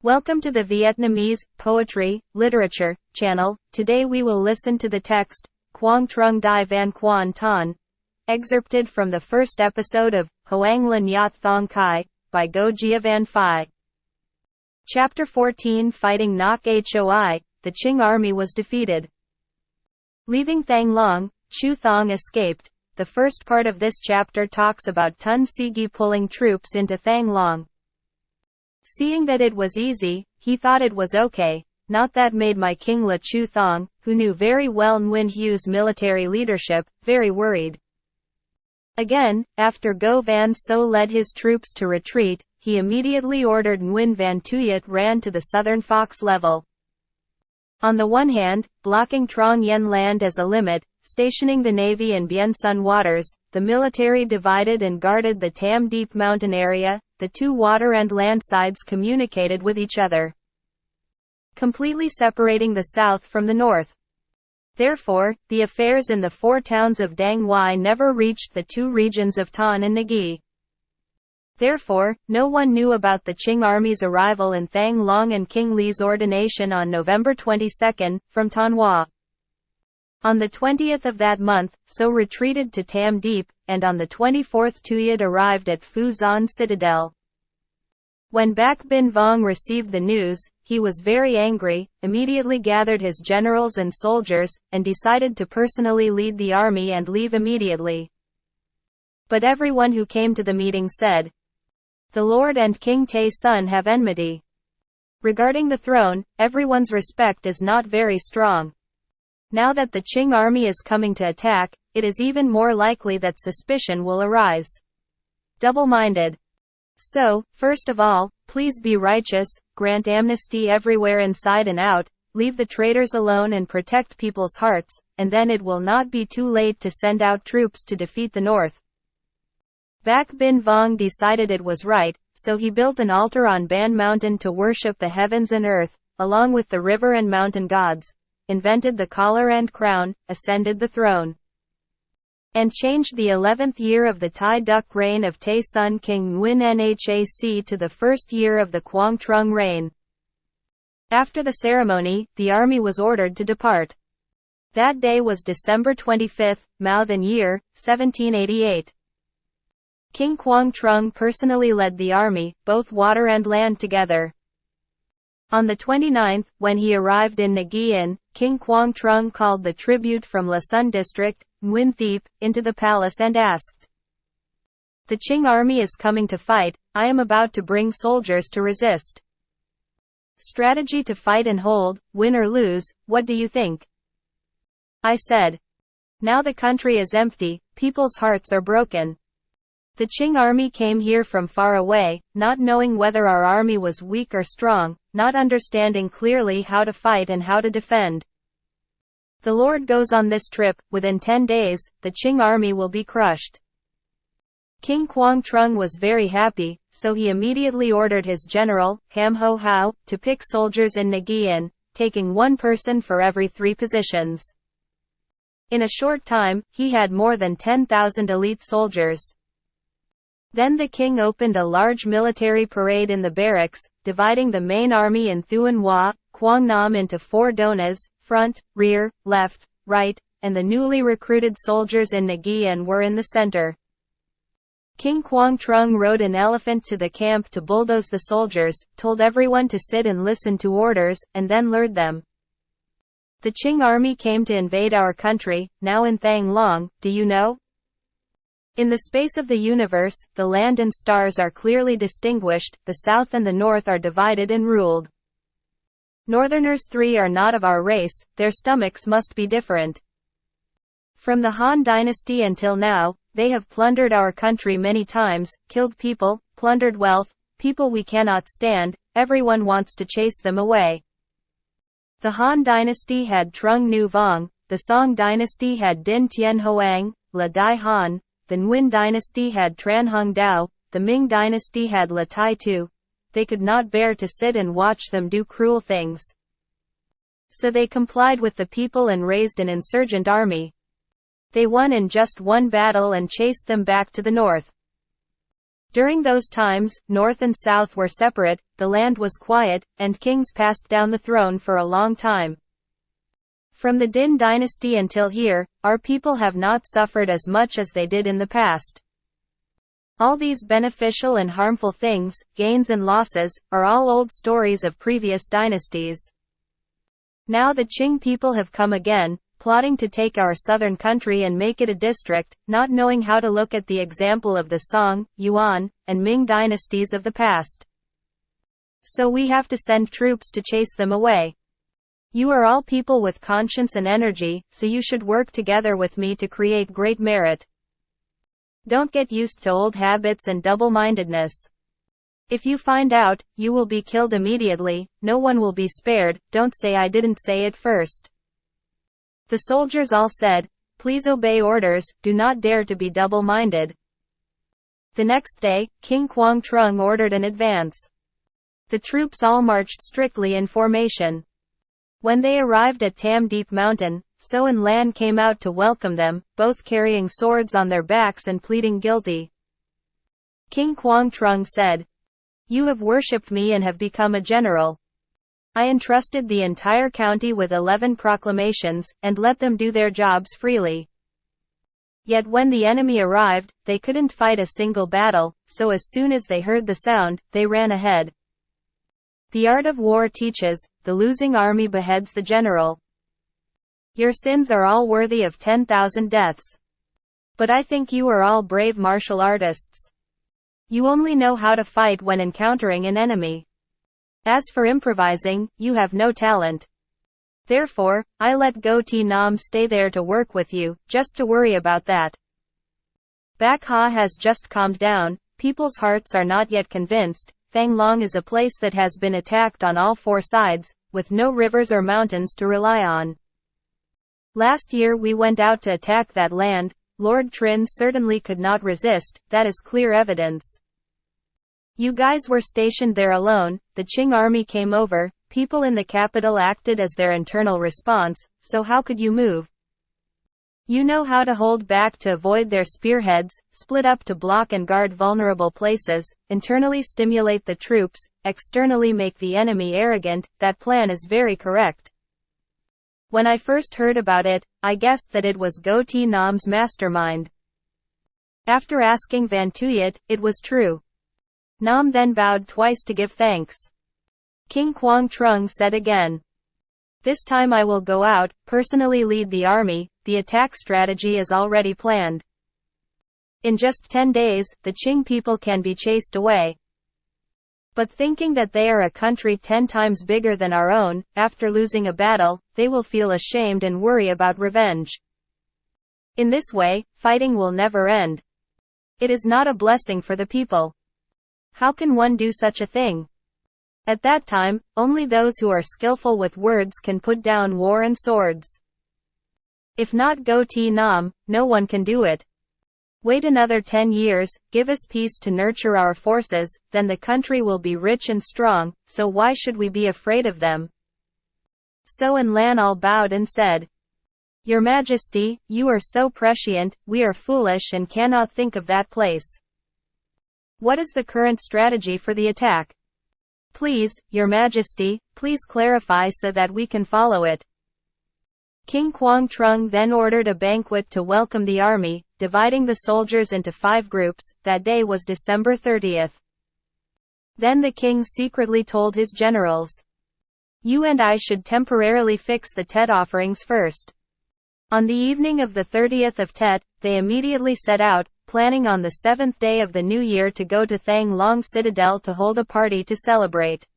Welcome to the Vietnamese Poetry, Literature channel. Today we will listen to the text, Quang Trung Dai Pha Quan Thanh, excerpted from the first episode of Hoang Lan Yat Thong Khai, by Go Gia Van Phi. Chapter 14 Fighting Ngoc Hoi, the Qing army was defeated. Leaving Thang Long, Chu Thong escaped. The first part of this chapter talks about Tun Sigi pulling troops into Thang Long. Seeing that it was easy, he thought it was okay. Not that made my king La Chu Thong, who knew very well Nguyen Hu's military leadership, very worried. Again, after Go Van So led his troops to retreat, he immediately ordered Nguyen Van Tuyet ran to the southern Fox level. On the one hand, blocking Trong Yen Land as a limit, stationing the navy in Bien Sun waters, the military divided and guarded the Tam Deep mountain area. The two water and land sides communicated with each other, completely separating the south from the north. Therefore, the affairs in the four towns of Dang Nguai never reached the two regions of Tan and Nagi. Therefore, no one knew about the Qing army's arrival in Thang Long and King Li's ordination on November 22, from Tan Hoa. On the 20th of that month, So retreated to Tam Deep, and on the 24th Tuyet arrived at Phu Zon Citadel. When Bac Bin Vong received the news, he was very angry, immediately gathered his generals and soldiers, and decided to personally lead the army and leave immediately. But everyone who came to the meeting said, "The Lord and King Tay's son have enmity. Regarding the throne, everyone's respect is not very strong. Now that the Qing army is coming to attack, it is even more likely that suspicion will arise. Double-minded. So, first of all, please be righteous, grant amnesty everywhere inside and out, leave the traitors alone and protect people's hearts, and then it will not be too late to send out troops to defeat the north." Bac Bin Vong decided it was right, so he built an altar on Ban Mountain to worship the heavens and earth, along with the river and mountain gods, invented the collar and crown, ascended the throne, and changed the 11th year of the Tai Duc reign of Tay Sun King Nguyen Nhac to the first year of the Quang Trung reign. After the ceremony, the army was ordered to depart. That day was December 25, Mao Then year, 1788. King Quang Trung personally led the army, both water and land together. On the 29th, when he arrived in Nagi, King Quang Trung called the tribute from La Sun district, Nguyen Thiep, into the palace and asked, "The Qing army is coming to fight, I am about to bring soldiers to resist. Strategy to fight and hold, win or lose, what do you think?" I said, "Now the country is empty, people's hearts are broken. The Qing army came here from far away, not knowing whether our army was weak or strong, not understanding clearly how to fight and how to defend. The Lord goes on this trip, within 10 days, the Qing army will be crushed." King Quang Trung was very happy, so he immediately ordered his general, Ham Ho Hao, to pick soldiers in Nagi, taking one person for every 3 positions. In a short time, he had more than 10,000 elite soldiers. Then the king opened a large military parade in the barracks, dividing the main army in Thuan Hoa, Quang Nam into 4 donas, front, rear, left, right, and the newly recruited soldiers in Nagi were in the center. King Quang Trung rode an elephant to the camp to bulldoze the soldiers, told everyone to sit and listen to orders, and then lured them. "The Qing army came to invade our country, now in Thang Long, do you know? In the space of the universe, the land and stars are clearly distinguished, the south and the north are divided and ruled. Northerners 3 are not of our race, their stomachs must be different. From the Han dynasty until now, they have plundered our country many times, killed people, plundered wealth, people we cannot stand, everyone wants to chase them away. The Han dynasty had Trung Nu Vong, the Song dynasty had Din Tien Hoang, La Dai Han, the Nguyen dynasty had Tran Hung Dao, the Ming dynasty had La Tai Tu. They could not bear to sit and watch them do cruel things. So they complied with the people and raised an insurgent army. They won in just one battle and chased them back to the north. During those times, north and south were separate, the land was quiet, and kings passed down the throne for a long time. From the Din dynasty until here, our people have not suffered as much as they did in the past. All these beneficial and harmful things, gains and losses, are all old stories of previous dynasties. Now the Qing people have come again, plotting to take our southern country and make it a district, not knowing how to look at the example of the Song, Yuan, and Ming dynasties of the past. So we have to send troops to chase them away. You are all people with conscience and energy, so you should work together with me to create great merit. Don't get used to old habits and double-mindedness. If you find out, you will be killed immediately, no one will be spared, don't say I didn't say it first. The soldiers all said, please obey orders, do not dare to be double-minded. The next day, King Quang Trung ordered an advance. The troops all marched strictly in formation. When they arrived at Tam Deep Mountain, So and Lan came out to welcome them, both carrying swords on their backs and pleading guilty. King Quang Trung said, "You have worshipped me and have become a general. I entrusted the entire county with 11 proclamations, and let them do their jobs freely. Yet when the enemy arrived, they couldn't fight a single battle, so as soon as they heard the sound, they ran ahead. The art of war teaches, the losing army beheads the general. Your sins are all worthy of 10,000 deaths. But I think you are all brave martial artists. You only know how to fight when encountering an enemy. As for improvising, you have no talent. Therefore, I let Go Ti Nam stay there to work with you, just to worry about that. Bak Ha has just calmed down, people's hearts are not yet convinced. Thang Long is a place that has been attacked on all 4 sides, with no rivers or mountains to rely on. Last year we went out to attack that land. Lord Trin certainly could not resist, that is clear evidence. You guys were stationed there alone, the Qing army came over, people in the capital acted as their internal response, so how could you move? You know how to hold back to avoid their spearheads, split up to block and guard vulnerable places, internally stimulate the troops, externally make the enemy arrogant, that plan is very correct. When I first heard about it, I guessed that it was Go Ti Nam's mastermind. After asking Van Tuyet, it was true. Nam then bowed twice to give thanks. King Quang Trung said again, "This time I will go out, personally lead the army, the attack strategy is already planned. In just 10 days, the Qing people can be chased away. But thinking that they are a country 10 times bigger than our own, after losing a battle, they will feel ashamed and worry about revenge. In this way, fighting will never end. It is not a blessing for the people. How can one do such a thing? At that time, only those who are skillful with words can put down war and swords. If not Go Ti Nam, no one can do it. Wait another 10 years, give us peace to nurture our forces, then the country will be rich and strong, so why should we be afraid of them?" So and Lan all bowed and said, "Your Majesty, you are so prescient, we are foolish and cannot think of that place. What is the current strategy for the attack? Please, Your Majesty, please clarify so that we can follow it." King Quang Trung then ordered a banquet to welcome the army, dividing the soldiers into 5 groups. That day was December 30th. Then the king secretly told his generals, "You and I should temporarily fix the Tet offerings first." On the evening of the 30th of Tet, they immediately set out, planning on the 7th day of the new year to go to Thang Long Citadel to hold a party to celebrate.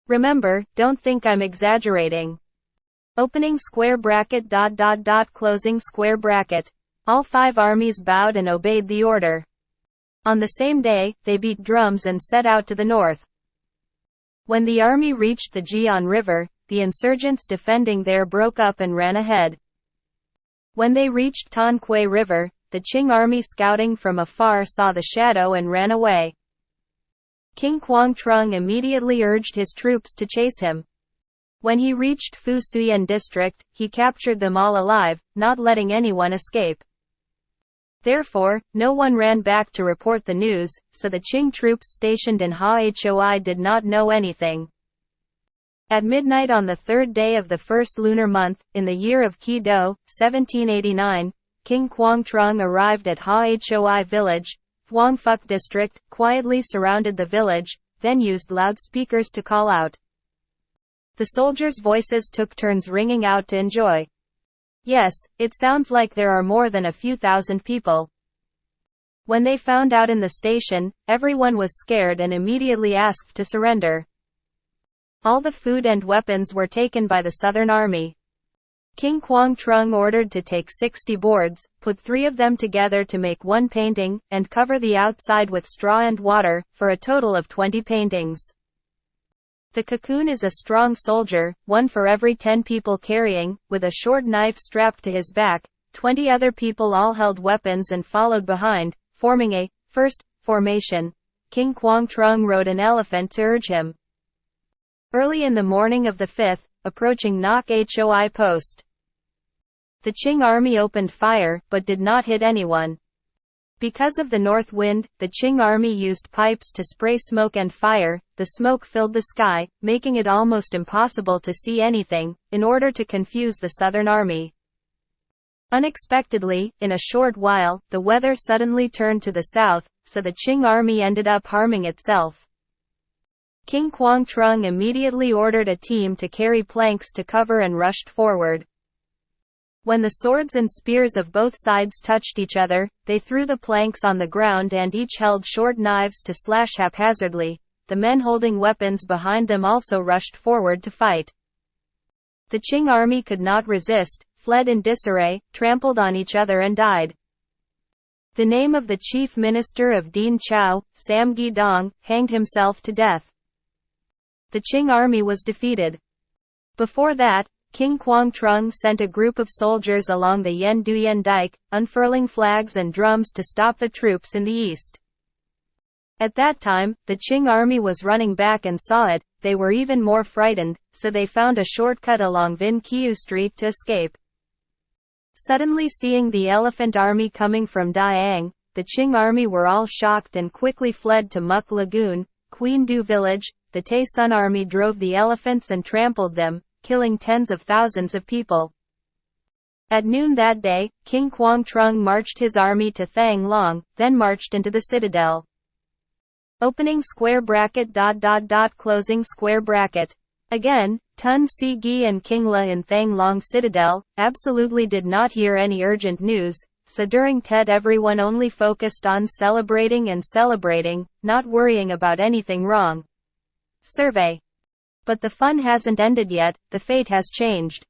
Remember, don't think I'm exaggerating. Opening square bracket ... closing square bracket. All 5 armies bowed and obeyed the order. On the same day, they beat drums and set out to the north. When the army reached the Jian River, the insurgents defending there broke up and ran ahead. When they reached Tan Quay River, the Qing army scouting from afar saw the shadow and ran away. King Quang Trung immediately urged his troops to chase him. When he reached Fu Suyen district, he captured them all alive, not letting anyone escape. Therefore, no one ran back to report the news, so the Qing troops stationed in Hoi did not know anything. At midnight on the third day of the first lunar month, in the year of Qi Do, 1789, King Quang Trung arrived at Hoi village, Huangfuk district, quietly surrounded the village, then used loudspeakers to call out. The soldiers' voices took turns ringing out to enjoy. Yes, it sounds like there are more than a few thousand people. When they found out in the station, everyone was scared and immediately asked to surrender. All the food and weapons were taken by the Southern Army. King Quang Trung ordered to take 60 boards, put 3 of them together to make one painting, and cover the outside with straw and water, for a total of 20 paintings. The cocoon is a strong soldier, one for every 10 people carrying, with a short knife strapped to his back. 20 other people all held weapons and followed behind, forming a first formation. King Quang Trung rode an elephant to urge him. Early in the morning of the 5th, approaching Nok Hoi post, the Qing army opened fire, but did not hit anyone. Because of the north wind, the Qing army used pipes to spray smoke and fire. The smoke filled the sky, making it almost impossible to see anything, in order to confuse the Southern army. Unexpectedly, in a short while, the weather suddenly turned to the south, so the Qing army ended up harming itself. King Quang Trung immediately ordered a team to carry planks to cover and rushed forward. When the swords and spears of both sides touched each other, they threw the planks on the ground and each held short knives to slash haphazardly. The men holding weapons behind them also rushed forward to fight. The Qing army could not resist, fled in disarray, trampled on each other and died. The name of the chief minister of Dien Chao, Sam Gi Dong, hanged himself to death. The Qing army was defeated. Before that, King Quang Trung sent a group of soldiers along the Yen Duyen Dike, unfurling flags and drums to stop the troops in the east. At that time, the Qing army was running back and saw it. They were even more frightened, so they found a shortcut along Vin Kiu Street to escape. Suddenly seeing the elephant army coming from Daiang, the Qing army were all shocked and quickly fled to Muk Lagoon, Queen Du village. The Tay Sun army drove the elephants and trampled them, killing tens of thousands of people. At noon that day, King Quang Trung marched his army to Thang Long, then marched into the citadel. Opening square bracket ... closing square bracket. Again, Tun Si Gi and King La in Thang Long citadel, absolutely did not hear any urgent news, so during Tet everyone only focused on celebrating and celebrating, not worrying about anything wrong. Survey. But the fun hasn't ended yet, the fate has changed.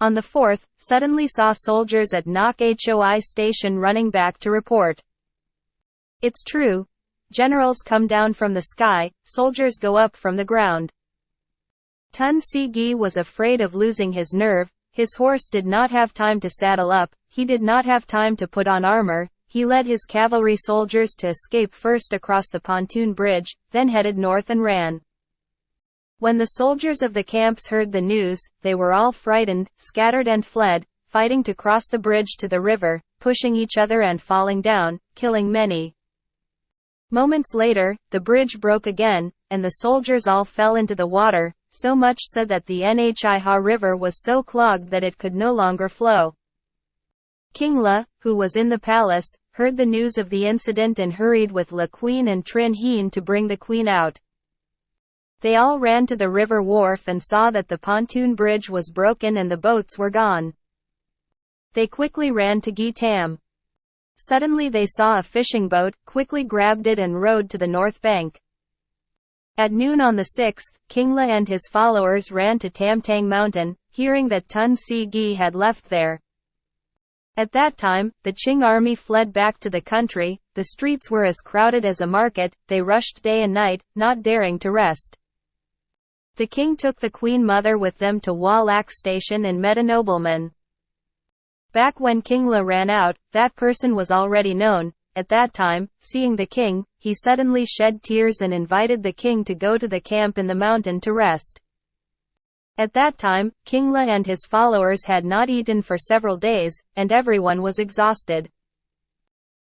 On the 4th, suddenly saw soldiers at Nok Hoi station running back to report. It's true. Generals come down from the sky, soldiers go up from the ground. Tun Si Gi was afraid of losing his nerve. His horse did not have time to saddle up, he did not have time to put on armor. He led his cavalry soldiers to escape first across the pontoon bridge, then headed north and ran. When the soldiers of the camps heard the news, they were all frightened, scattered and fled, fighting to cross the bridge to the river, pushing each other and falling down, killing many. Moments later, the bridge broke again, and the soldiers all fell into the water, so much so that the Nha River was so clogged that it could no longer flow. King La, who was in the palace, heard the news of the incident and hurried with La Queen and Trin Hien to bring the queen out. They all ran to the river wharf and saw that the pontoon bridge was broken and the boats were gone. They quickly ran to Gi Tam. Suddenly they saw a fishing boat, quickly grabbed it and rowed to the north bank. At noon on the 6th, King La and his followers ran to Tam Tang Mountain, hearing that Tun Si Gi had left there. At that time, the Qing army fled back to the country. The streets were as crowded as a market. They rushed day and night, not daring to rest. The king took the queen mother with them to Wa Lak station and met a nobleman. Back when King La ran out, that person was already known. At that time, seeing the king, he suddenly shed tears and invited the king to go to the camp in the mountain to rest. At that time, King La and his followers had not eaten for several days, and everyone was exhausted.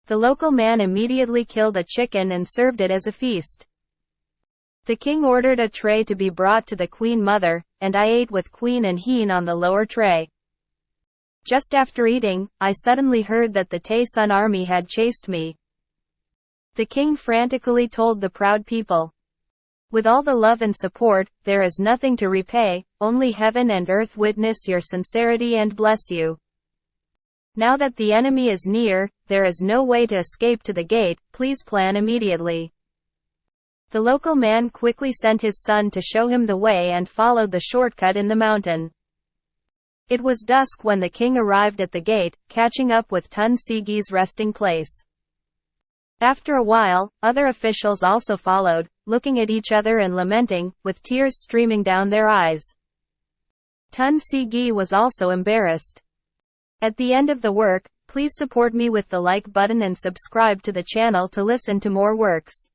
The local man immediately killed a chicken and served it as a feast. The king ordered a tray to be brought to the queen mother, and I ate with queen and heen on the lower tray. Just after eating, I suddenly heard that the Tay Sun army had chased me. The king frantically told the proud people, "With all the love and support, there is nothing to repay, only heaven and earth witness your sincerity and bless you. Now that the enemy is near, there is no way to escape to the gate, please plan immediately." The local man quickly sent his son to show him the way and followed the shortcut in the mountain. It was dusk when the king arrived at the gate, catching up with Tun Sigi's resting place. After a while, other officials also followed, looking at each other and lamenting, with tears streaming down their eyes. Tun Sigi was also embarrassed. At the end of the work, please support me with the like button and subscribe to the channel to listen to more works.